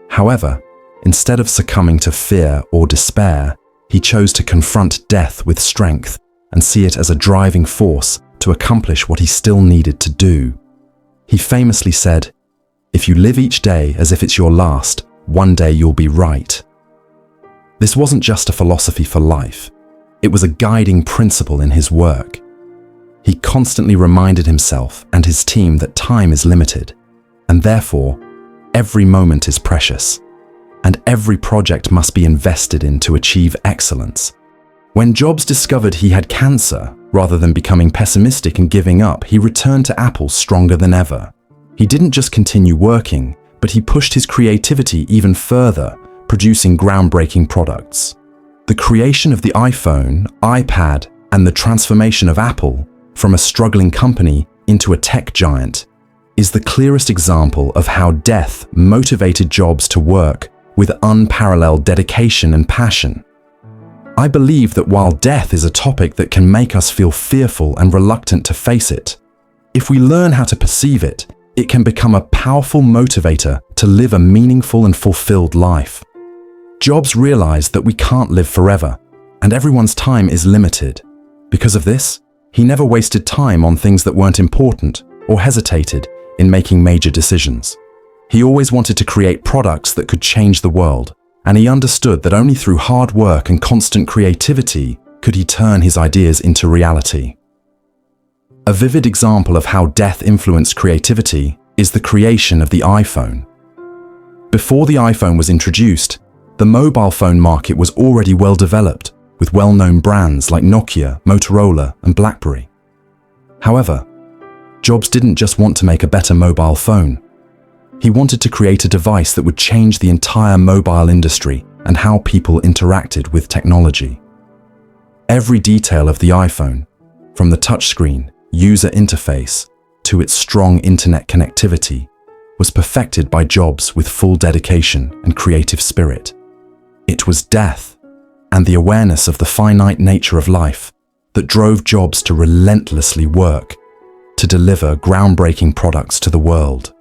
[SPEAKER 1] However, instead of succumbing to fear or despair, he chose to confront death with strength and see it as a driving force to accomplish what he still needed to do. He famously said, "If you live each day as if it's your last, one day you'll be right." This wasn't just a philosophy for life. It was a guiding principle in his work. He constantly reminded himself and his team that time is limited, and and therefore, every moment is precious, and every project must be invested in to achieve excellence. When Jobs discovered he had cancer, rather than becoming pessimistic and giving up, he returned to Apple stronger than ever. He didn't just continue working, but he pushed his creativity even further, producing groundbreaking products. The creation of the iPhone, iPad, and the transformation of Apple from a struggling company into a tech giant is the clearest example of how death motivated Jobs to work with unparalleled dedication and passion. I believe that while death is a topic that can make us feel fearful and reluctant to face it, if we learn how to perceive it, it can become a powerful motivator to live a meaningful and fulfilled life. Jobs realized that we can't live forever, and everyone's time is limited. Because of this, he never wasted time on things that weren't important or hesitated in making major decisions. He always wanted to create products that could change the world, and he understood that only through hard work and constant creativity could he turn his ideas into reality. A vivid example of how death influenced creativity is the creation of the iPhone. Before the iPhone was introduced, the mobile phone market was already well developed, with well-known brands like Nokia, Motorola, and BlackBerry. However, Jobs didn't just want to make a better mobile phone. He wanted to create a device that would change the entire mobile industry and how people interacted with technology. Every detail of the iPhone, from the touchscreen, user interface, to its strong internet connectivity, was perfected by Jobs with full dedication and creative spirit. It was death and the awareness of the finite nature of life that drove Jobs to relentlessly work to deliver groundbreaking products to the world.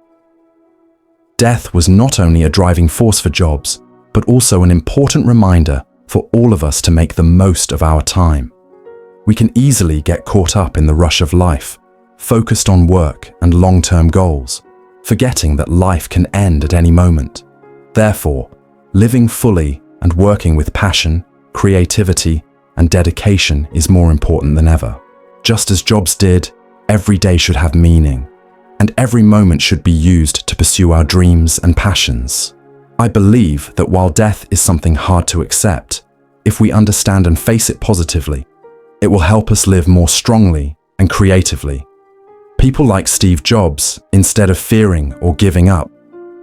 [SPEAKER 1] Death was not only a driving force for Jobs, but also an important reminder for all of us to make the most of our time. We can easily get caught up in the rush of life, focused on work and long-term goals, forgetting that life can end at any moment. Therefore, living fully and working with passion, creativity, and dedication is more important than ever. Just as Jobs did, every day should have meaning, and every moment should be used to pursue our dreams and passions. I believe that while death is something hard to accept, if we understand and face it positively, it will help us live more strongly and creatively. People like Steve Jobs, instead of fearing or giving up,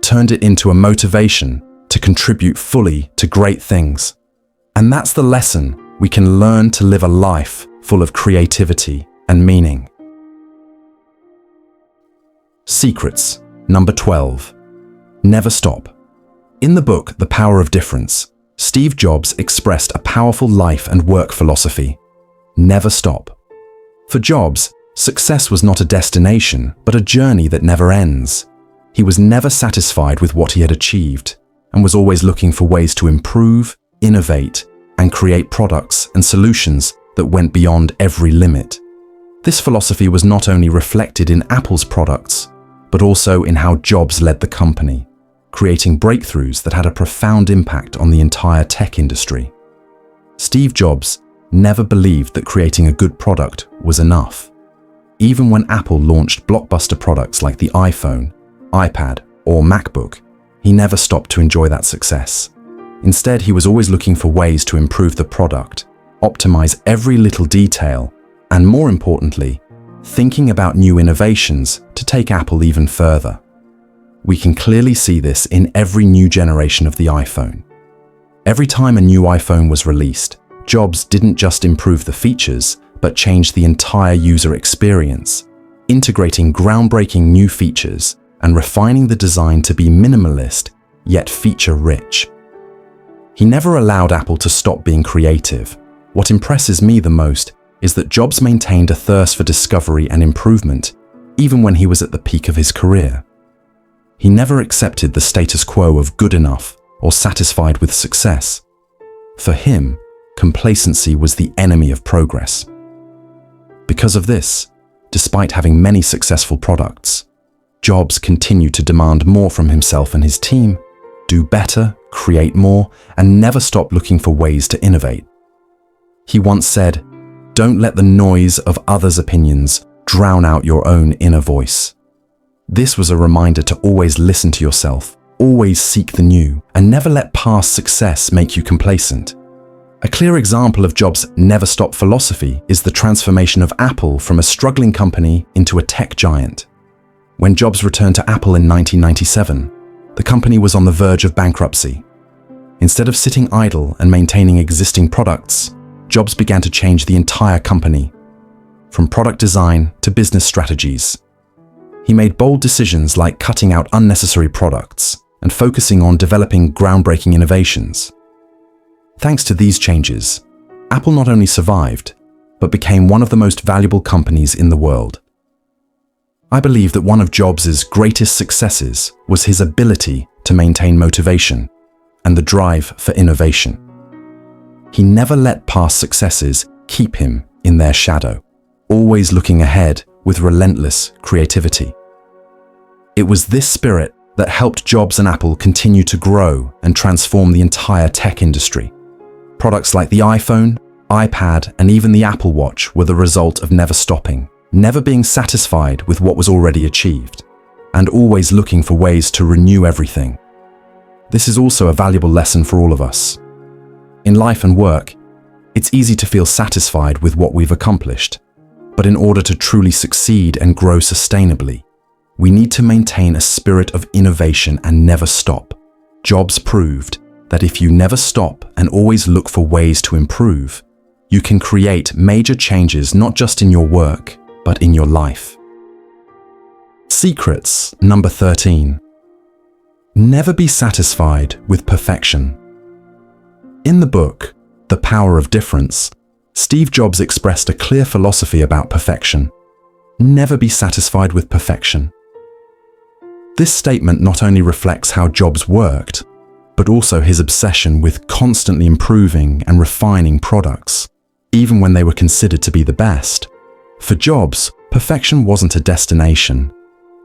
[SPEAKER 1] turned it into a motivation to contribute fully to great things. And that's the lesson we can learn to live a life full of creativity and meaning. Secrets, number 12. Never stop. In the book, The Power of Difference, Steve Jobs expressed a powerful life and work philosophy: never stop. For Jobs, success was not a destination, but a journey that never ends. He was never satisfied with what he had achieved, and was always looking for ways to improve, innovate, and create products and solutions that went beyond every limit. This philosophy was not only reflected in Apple's products, but also in how Jobs led the company, creating breakthroughs that had a profound impact on the entire tech industry. Steve Jobs never believed that creating a good product was enough. Even when Apple launched blockbuster products like the iPhone, iPad, or MacBook, he never stopped to enjoy that success. Instead, he was always looking for ways to improve the product, optimize every little detail, and more importantly, thinking about new innovations to take Apple even further. We can clearly see this in every new generation of the iPhone. Every time a new iPhone was released, Jobs didn't just improve the features, but changed the entire user experience, integrating groundbreaking new features and refining the design to be minimalist, yet feature-rich. He never allowed Apple to stop being creative. What impresses me the most is that Jobs maintained a thirst for discovery and improvement, even when he was at the peak of his career. He never accepted the status quo of good enough or satisfied with success. For him, complacency was the enemy of progress. Because of this, despite having many successful products, Jobs continued to demand more from himself and his team, do better, create more, and never stop looking for ways to innovate. He once said, "Don't let the noise of others' opinions drown out your own inner voice." This was a reminder to always listen to yourself, always seek the new, and never let past success make you complacent. A clear example of Jobs' never stop philosophy is the transformation of Apple from a struggling company into a tech giant. When Jobs returned to Apple in 1997, the company was on the verge of bankruptcy. Instead of sitting idle and maintaining existing products, Jobs began to change the entire company, from product design to business strategies. He made bold decisions like cutting out unnecessary products and focusing on developing groundbreaking innovations. Thanks to these changes, Apple not only survived, but became one of the most valuable companies in the world. I believe that one of Jobs' greatest successes was his ability to maintain motivation and the drive for innovation. He never let past successes keep him in their shadow, always looking ahead with relentless creativity. It was this spirit that helped Jobs and Apple continue to grow and transform the entire tech industry. Products like the iPhone, iPad, and even the Apple Watch were the result of never stopping, never being satisfied with what was already achieved, and always looking for ways to renew everything. This is also a valuable lesson for all of us. In life and work, it's easy to feel satisfied with what we've accomplished, but in order to truly succeed and grow sustainably, we need to maintain a spirit of innovation and never stop. Jobs proved that if you never stop and always look for ways to improve, you can create major changes not just in your work, but in your life. Secrets number 13. Never be satisfied with perfection. In the book, The Power of Difference, Steve Jobs expressed a clear philosophy about perfection. Never be satisfied with perfection. This statement not only reflects how Jobs worked, but also his obsession with constantly improving and refining products, even when they were considered to be the best. For Jobs, perfection wasn't a destination.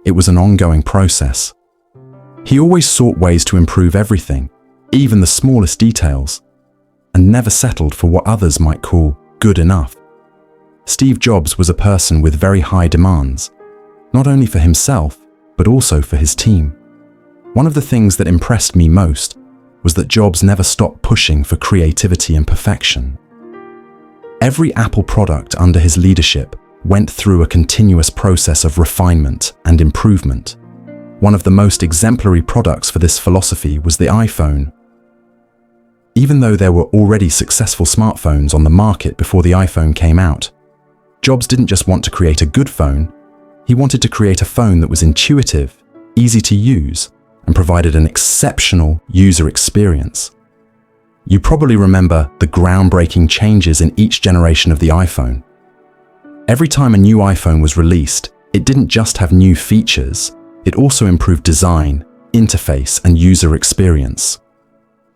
[SPEAKER 1] It was an ongoing process. He always sought ways to improve everything, even the smallest details, and never settled for what others might call good enough. Steve Jobs was a person with very high demands, not only for himself, but also for his team. One of the things that impressed me most was that Jobs never stopped pushing for creativity and perfection. Every Apple product under his leadership went through a continuous process of refinement and improvement. One of the most exemplary products for this philosophy was the iPhone. Even though there were already successful smartphones on the market before the iPhone came out, Jobs didn't just want to create a good phone, he wanted to create a phone that was intuitive, easy to use, and provided an exceptional user experience. You probably remember the groundbreaking changes in each generation of the iPhone. Every time a new iPhone was released, it didn't just have new features, it also improved design, interface, and user experience.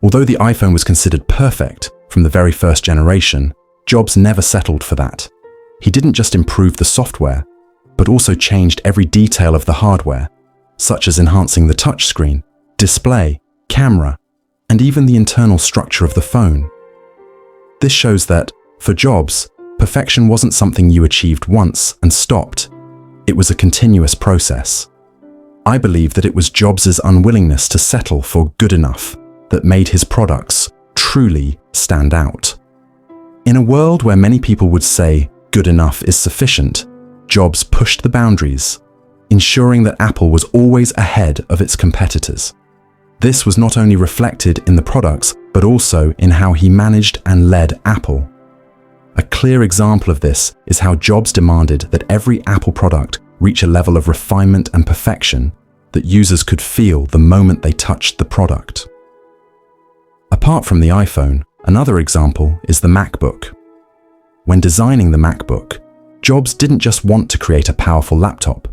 [SPEAKER 1] Although the iPhone was considered perfect from the very first generation, Jobs never settled for that. He didn't just improve the software, but also changed every detail of the hardware, such as enhancing the touchscreen, display, camera, and even the internal structure of the phone. This shows that, for Jobs, perfection wasn't something you achieved once and stopped. It was a continuous process. I believe that it was Jobs' unwillingness to settle for good enough that made his products truly stand out. In a world where many people would say good enough is sufficient, Jobs pushed the boundaries, ensuring that Apple was always ahead of its competitors. This was not only reflected in the products, but also in how he managed and led Apple. A clear example of this is how Jobs demanded that every Apple product reach a level of refinement and perfection that users could feel the moment they touched the product. Apart from the iPhone, another example is the MacBook. When designing the MacBook, Jobs didn't just want to create a powerful laptop.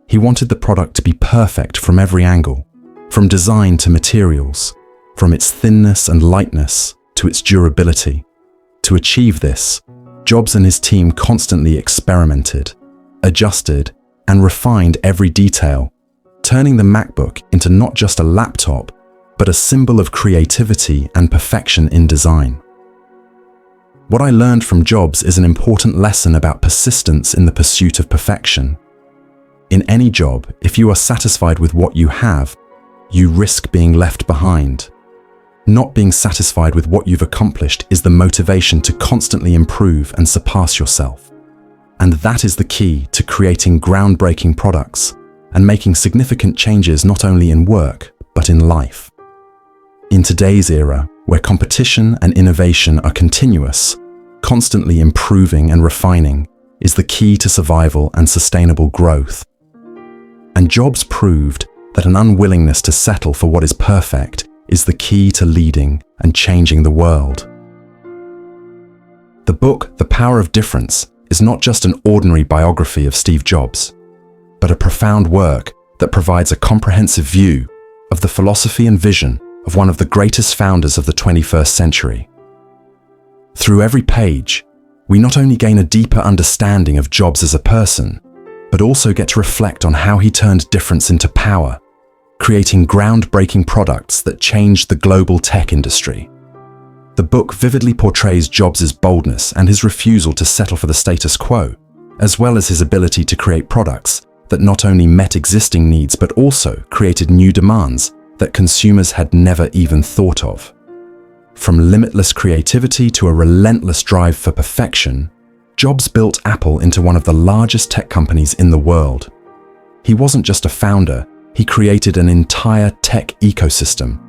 [SPEAKER 1] He wanted the product to be perfect from every angle, from design to materials, from its thinness and lightness to its durability. To achieve this, Jobs and his team constantly experimented, adjusted, and refined every detail, turning the MacBook into not just a laptop, but a symbol of creativity and perfection in design. What I learned from Jobs is an important lesson about persistence in the pursuit of perfection. In any job, if you are satisfied with what you have, you risk being left behind. Not being satisfied with what you've accomplished is the motivation to constantly improve and surpass yourself. And that is the key to creating groundbreaking products and making significant changes not only in work, but in life. In today's era, where competition and innovation are continuous, constantly improving and refining is the key to survival and sustainable growth. And Jobs proved that an unwillingness to settle for what is perfect is the key to leading and changing the world. The book, The Power of Difference, is not just an ordinary biography of Steve Jobs, but a profound work that provides a comprehensive view of the philosophy and vision of one of the greatest founders of the 21st century. Through every page, we not only gain a deeper understanding of Jobs as a person, but also get to reflect on how he turned difference into power, creating groundbreaking products that changed the global tech industry. The book vividly portrays Jobs' boldness and his refusal to settle for the status quo, as well as his ability to create products that not only met existing needs but also created new demands that consumers had never even thought of. From limitless creativity to a relentless drive for perfection, Jobs built Apple into one of the largest tech companies in the world. He wasn't just a founder, he created an entire tech ecosystem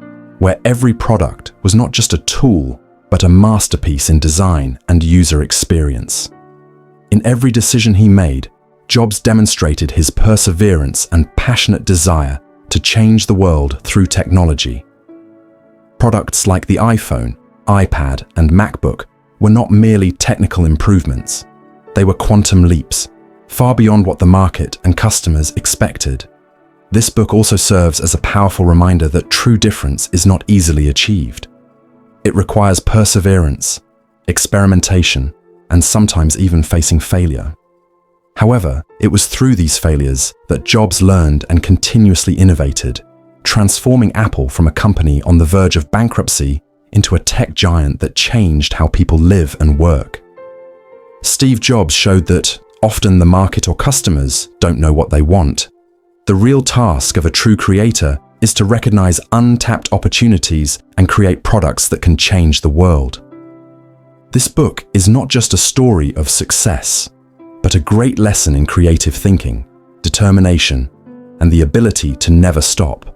[SPEAKER 1] where every product was not just a tool, but a masterpiece in design and user experience. In every decision he made, Jobs demonstrated his perseverance and passionate desire to change the world through technology. Products like the iPhone, iPad, and MacBook were not merely technical improvements. They were quantum leaps, far beyond what the market and customers expected. This book also serves as a powerful reminder that true difference is not easily achieved. It requires perseverance, experimentation, and sometimes even facing failure. However, it was through these failures that Jobs learned and continuously innovated, transforming Apple from a company on the verge of bankruptcy into a tech giant that changed how people live and work. Steve Jobs showed that often the market or customers don't know what they want. The real task of a true creator is to recognize untapped opportunities and create products that can change the world. This book is not just a story of success, but a great lesson in creative thinking, determination, and the ability to never stop.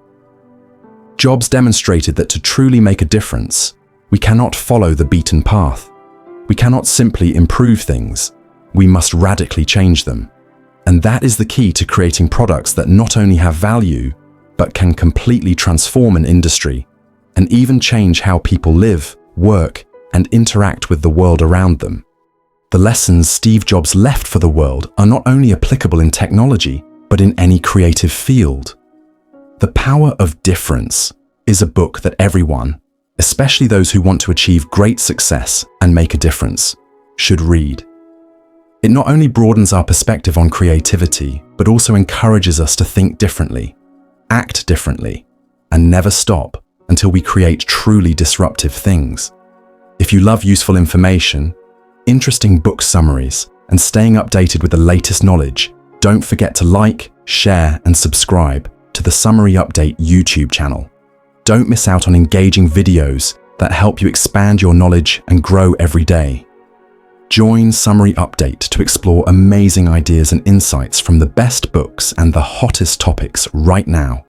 [SPEAKER 1] Jobs demonstrated that to truly make a difference, we cannot follow the beaten path. We cannot simply improve things. We must radically change them. And that is the key to creating products that not only have value, but can completely transform an industry and even change how people live, work, and interact with the world around them. The lessons Steve Jobs left for the world are not only applicable in technology, but in any creative field. The Power of Difference is a book that everyone, especially those who want to achieve great success and make a difference, should read. It not only broadens our perspective on creativity, but also encourages us to think differently, act differently, and never stop until we create truly disruptive things. If you love useful information, interesting book summaries, and staying updated with the latest knowledge, don't forget to like, share, and subscribe to the Summary Update YouTube channel. Don't miss out on engaging videos that help you expand your knowledge and grow every day. Join Summary Update to explore amazing ideas and insights from the best books and the hottest topics right now.